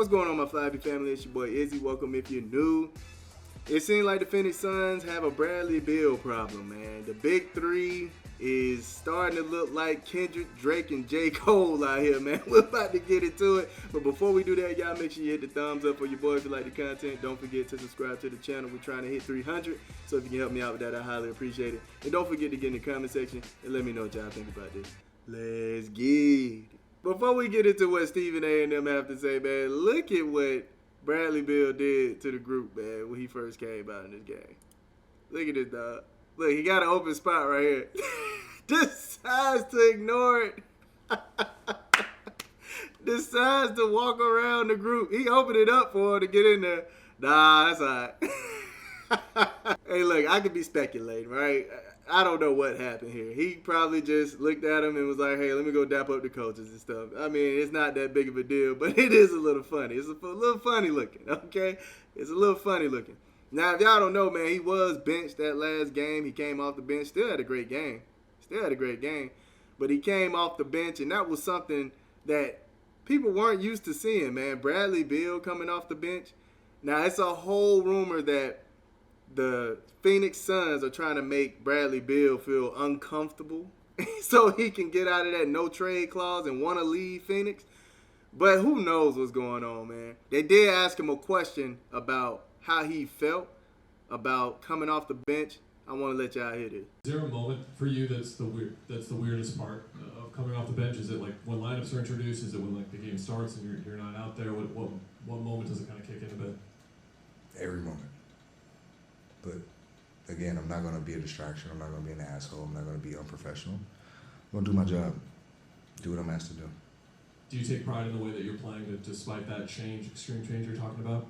What's going on, my Flabby family? It's your boy Izzy. Welcome if you're new. It seems like the Phoenix Suns have a Bradley Beal problem, man. The big three is starting to look like Kendrick, Drake, and J. Cole out here, man. We're about to get into it. But before we do that, y'all make sure you hit the thumbs up for your boy if you like the content. Don't forget to subscribe to the channel. We're trying to hit 300. So if you can help me out with that, I highly appreciate it. And don't forget to get in the comment section and let me know what y'all think about this. Let's get it. Before we get into what Stephen A. and them have to say, man, look at what Bradley Beal did to the group, man, when he first came out in this game. Look at this, dog. Look, he got an open spot right here. Decides to ignore it. Decides to walk around the group. He opened it up for her to get in there. Nah, that's all right. Hey, look, I could be speculating, right? I don't know what happened here. He probably just looked at him and was like, hey, let me go dap up the coaches and stuff. I mean, it's not that big of a deal, but it is a little funny. It's a little funny looking, okay? It's a little funny looking. Now, if y'all don't know, man, he was benched that last game. He came off the bench. Still had a great game. But he came off the bench, and that was something that people weren't used to seeing, man. Bradley Beal coming off the bench. Now, it's a whole rumor that the Phoenix Suns are trying to make Bradley Beal feel uncomfortable so he can get out of that no-trade clause and want to leave Phoenix. But who knows what's going on, man. They did ask him a question about how he felt about coming off the bench. I want to let y'all hear this. Is there a moment for you that's the weirdest part of coming off the bench? Is it like when lineups are introduced? Is it when like the game starts and you're not out there? What moment does it kind of kick in a bit? Every moment. But again, I'm not going to be a distraction. I'm not going to be an asshole. I'm not going to be unprofessional. I'm going to do my job. Do what I'm asked to do. Do you take pride in the way that you're playing despite that extreme change you're talking about?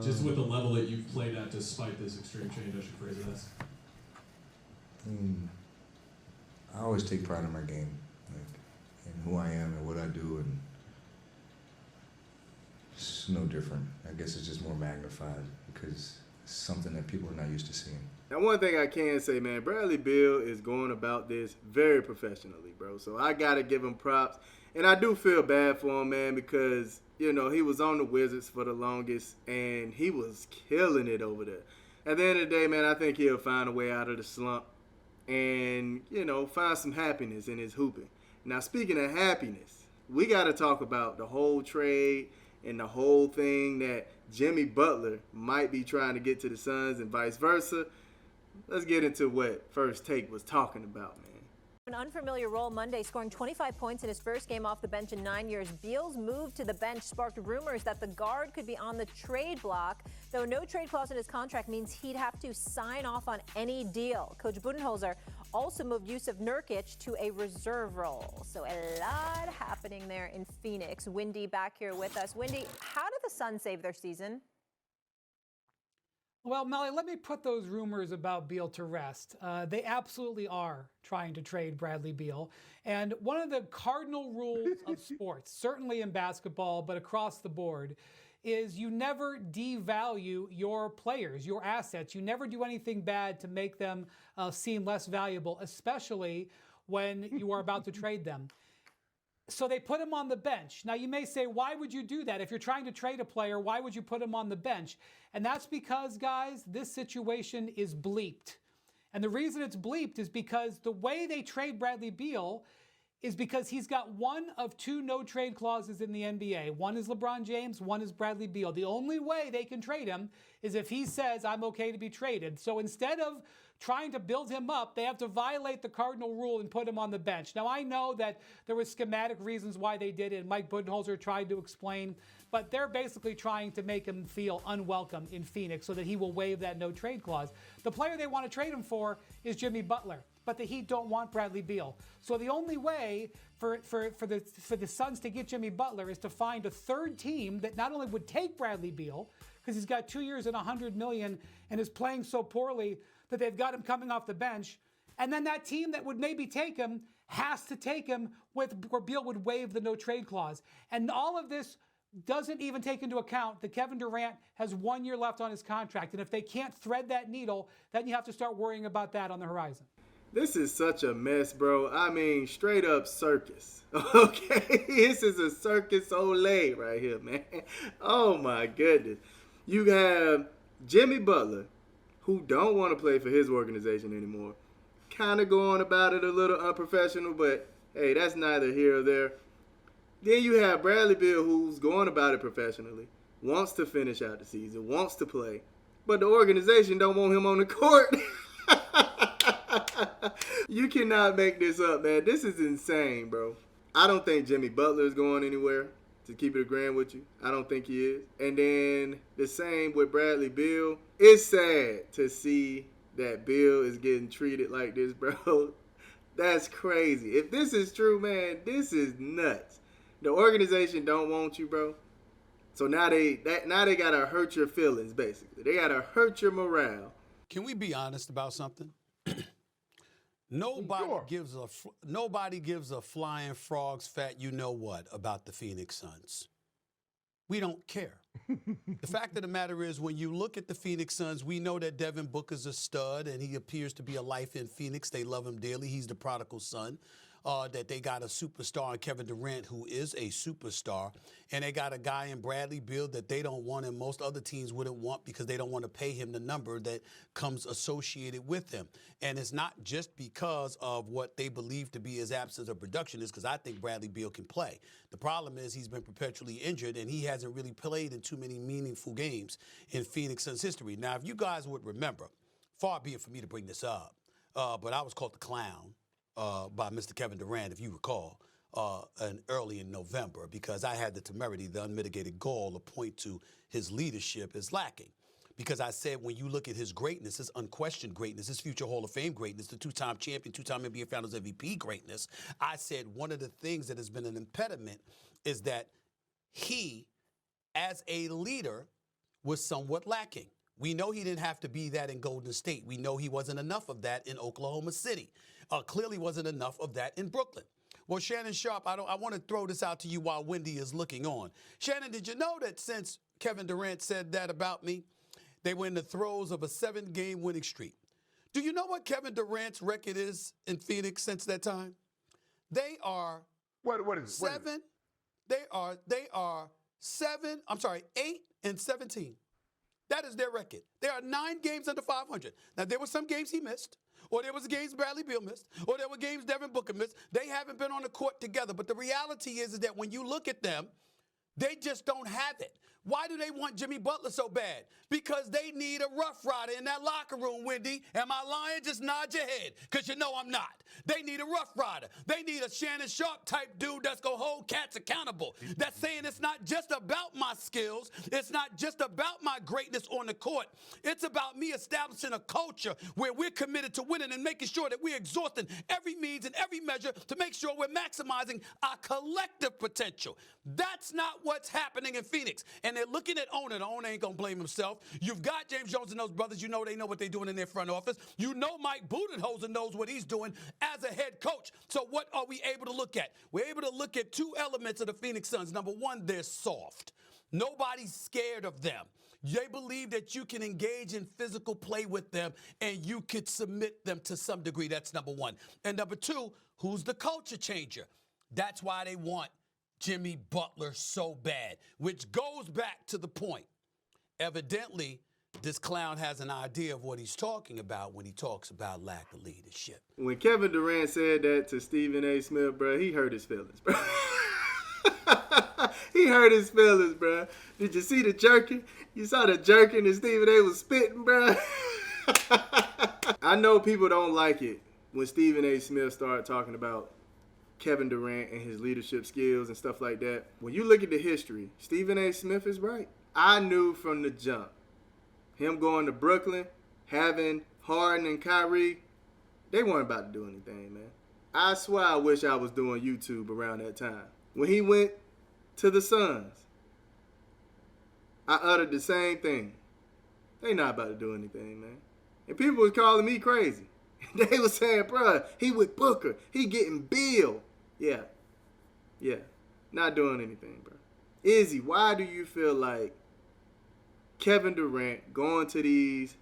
Just with the level that you've played at despite this extreme change, I should phrase it as. I always take pride in my game, like in who I am and what I do, and it's no different. I guess it's just more magnified because it's something that people are not used to seeing. Now, one thing I can say, man, Bradley Beal is going about this very professionally, bro. So I got to give him props. And I do feel bad for him, man, because, you know, he was on the Wizards for the longest, and he was killing it over there. At the end of the day, man, I think he'll find a way out of the slump and, you know, find some happiness in his hooping. Now, speaking of happiness, we got to talk about the whole trade and the whole thing that Jimmy Butler might be trying to get to the Suns and vice versa. Let's get into what First Take was talking about, man. An unfamiliar role Monday, scoring 25 points in his first game off the bench in 9 years. Beal's move to the bench sparked rumors that the guard could be on the trade block, though no trade clause in his contract means he'd have to sign off on any deal. Coach Budenholzer also moved Yusuf Nurkic to a reserve role. So a lot happening there in Phoenix. Wendy back here with us. Wendy, how did the Suns save their season? Well, Molly, let me put those rumors about Beal to rest. They absolutely are trying to trade Bradley Beal. And one of the cardinal rules of sports, certainly in basketball, but across the board, is you never devalue your players, your assets. You never do anything bad to make them seem less valuable, especially when you are about to trade them. So they put him on the bench. Now, you may say, why would you do that? If you're trying to trade a player, why would you put him on the bench? And that's because, guys, this situation is bleeped. And the reason it's bleeped is because the way they trade Bradley Beal is because he's got one of two no-trade clauses in the NBA. One is LeBron James, one is Bradley Beal. The only way they can trade him is if he says, I'm okay to be traded. So instead of trying to build him up, they have to violate the cardinal rule and put him on the bench. Now, I know that there were schematic reasons why they did it, and Mike Budenholzer tried to explain, but they're basically trying to make him feel unwelcome in Phoenix so that he will waive that no-trade clause. The player they want to trade him for is Jimmy Butler, but the Heat don't want Bradley Beal. So the only way for the Suns to get Jimmy Butler is to find a third team that not only would take Bradley Beal, because he's got 2 years and $100 million and is playing so poorly that they've got him coming off the bench, and then that team that would maybe take him has to take him where Beal would waive the no-trade clause. And all of this doesn't even take into account that Kevin Durant has 1 year left on his contract. And if they can't thread that needle, then you have to start worrying about that on the horizon. This is such a mess, bro. I mean, straight up circus. Okay? This is a circus Olay right here, man. Oh, my goodness. You have Jimmy Butler, who don't want to play for his organization anymore. Kind of going about it a little unprofessional, but hey, that's neither here or there. Then you have Bradley Beal, who's going about it professionally, wants to finish out the season, wants to play, but the organization don't want him on the court. You cannot make this up, man. This is insane, bro. I don't think Jimmy Butler is going anywhere, to keep it a grand with you. I don't think he is. And then the same with Bradley Beal. It's sad to see that Beal is getting treated like this, bro. That's crazy. If this is true, man, this is nuts. The organization don't want you, bro. So now they gotta hurt your feelings, basically. They gotta hurt your morale. Can we be honest about something? Nobody gives a flying frog's fat you know what about the Phoenix Suns. We don't care. The fact of the matter is, when you look at the Phoenix Suns, we know that Devin Booker's a stud, and he appears to be a life in Phoenix. They love him dearly. He's the prodigal son. That they got a superstar in Kevin Durant, who is a superstar, and they got a guy in Bradley Beal that they don't want, and most other teams wouldn't want because they don't want to pay him the number that comes associated with him. And it's not just because of what they believe to be his absence of production, is because I think Bradley Beal can play. The problem is he's been perpetually injured, and he hasn't really played in too many meaningful games in Phoenix Suns history. Now, if you guys would remember, far be it for me to bring this up, but I was called the clown by Mr. Kevin Durant, if you recall, early in November, because I had the temerity, the unmitigated gall to point to his leadership as lacking. Because I said, when you look at his greatness, his unquestioned greatness, his future Hall of Fame greatness, the two-time champion, two-time NBA Finals MVP greatness, I said one of the things that has been an impediment is that he, as a leader, was somewhat lacking. We know he didn't have to be that in Golden State. We know he wasn't enough of that in Oklahoma City. Clearly wasn't enough of that in Brooklyn. Well, Shannon Sharp, I want to throw this out to you while Wendy is looking on. Shannon, did you know that since Kevin Durant said that about me, they were in the throes of a 7-game winning streak? Do you know what Kevin Durant's record is in Phoenix since that time? They are what is seven. They are 8-17. That is their record. They are 9 games under 500. Now, there were some games he missed, or there was games Bradley Beal missed, or there were games Devin Booker missed. They haven't been on the court together. But the reality is that when you look at them, they just don't have it. Why do they want Jimmy Butler so bad? Because they need a rough rider in that locker room, Wendy. Am I lying? Just nod your head, because you know I'm not. They need a rough rider. They need a Shannon Sharp type dude that's going to hold cats accountable. That's saying it's not just about my skills. It's not just about my greatness on the court. It's about me establishing a culture where we're committed to winning and making sure that we're exhausting every means and every measure to make sure we're maximizing our collective potential. That's not what's happening in Phoenix. And they're looking at owner. The owner ain't going to blame himself. You've got James Jones and those brothers. You know they know what they're doing in their front office. You know Mike Budenholzer knows what he's doing as a head coach. So what are we able to look at? We're able to look at 2 elements of the Phoenix Suns. Number one, they're soft. Nobody's scared of them. They believe that you can engage in physical play with them and you could submit them to some degree. That's number one. And number two, who's the culture changer? That's why they want Jimmy Butler so bad, which goes back to the point. Evidently, this clown has an idea of what he's talking about when he talks about lack of leadership. When Kevin Durant said that to Stephen A. Smith, bro, he hurt his feelings, bro. He hurt his feelings, bro. Did you see the jerking? You saw the jerking that Stephen A. was spitting, bro? I know people don't like it when Stephen A. Smith started talking about Kevin Durant and his leadership skills and stuff like that. When you look at the history, Stephen A. Smith is right. I knew from the jump, him going to Brooklyn, having Harden and Kyrie, they weren't about to do anything, man. I swear I wish I was doing YouTube around that time. When he went to the Suns, I uttered the same thing. They not about to do anything, man. And people was calling me crazy. They was saying, bruh, he with Booker. He getting Beal. Yeah. Not doing anything, bro. Izzy, why do you feel like Kevin Durant going to these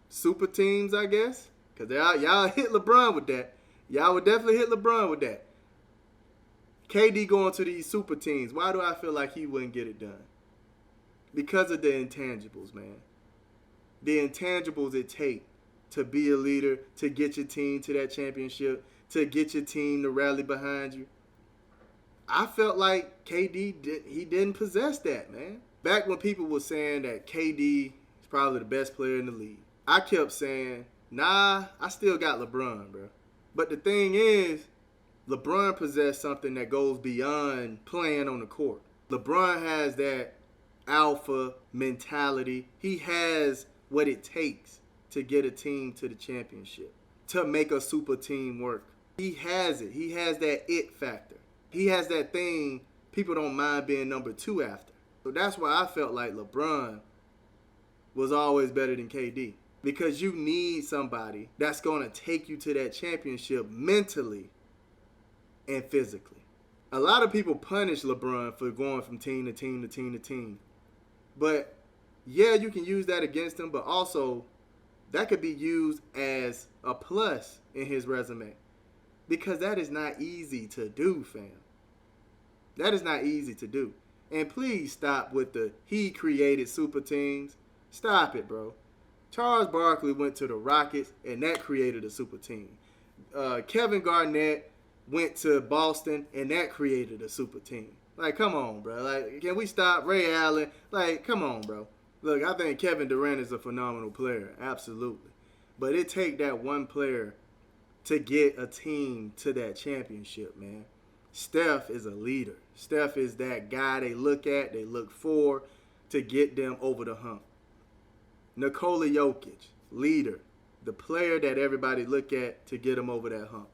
super teams, I guess? Because y'all hit LeBron with that. Y'all would definitely hit LeBron with that. KD going to these super teams. Why do I feel like he wouldn't get it done? Because of the intangibles, man. The intangibles it takes to be a leader, to get your team to that championship, to get your team to rally behind you. I felt like KD didn't possess that, man. Back when people were saying that KD is probably the best player in the league, I kept saying, nah, I still got LeBron, bro. But the thing is, LeBron possessed something that goes beyond playing on the court. LeBron has that alpha mentality. He has what it takes to get a team to the championship, to make a super team work. He has it. He has that it factor. He has that thing people don't mind being number 2 after. So that's why I felt like LeBron was always better than KD. Because you need somebody that's going to take you to that championship mentally and physically. A lot of people punish LeBron for going from team to team to team to team. But yeah, you can use that against him, but also that could be used as a plus in his resume. Because that is not easy to do, fam. That is not easy to do. And please stop with the he created super teams. Stop it, bro. Charles Barkley went to the Rockets, and that created a super team. Kevin Garnett went to Boston, and that created a super team. Like, come on, bro. Like, can we stop? Ray Allen. Like, come on, bro. Look, I think Kevin Durant is a phenomenal player. Absolutely. But it take that one player to get a team to that championship, man. Steph is a leader. Steph is that guy they look at, they look for to get them over the hump. Nikola Jokic, leader, the player that everybody look at to get him over that hump.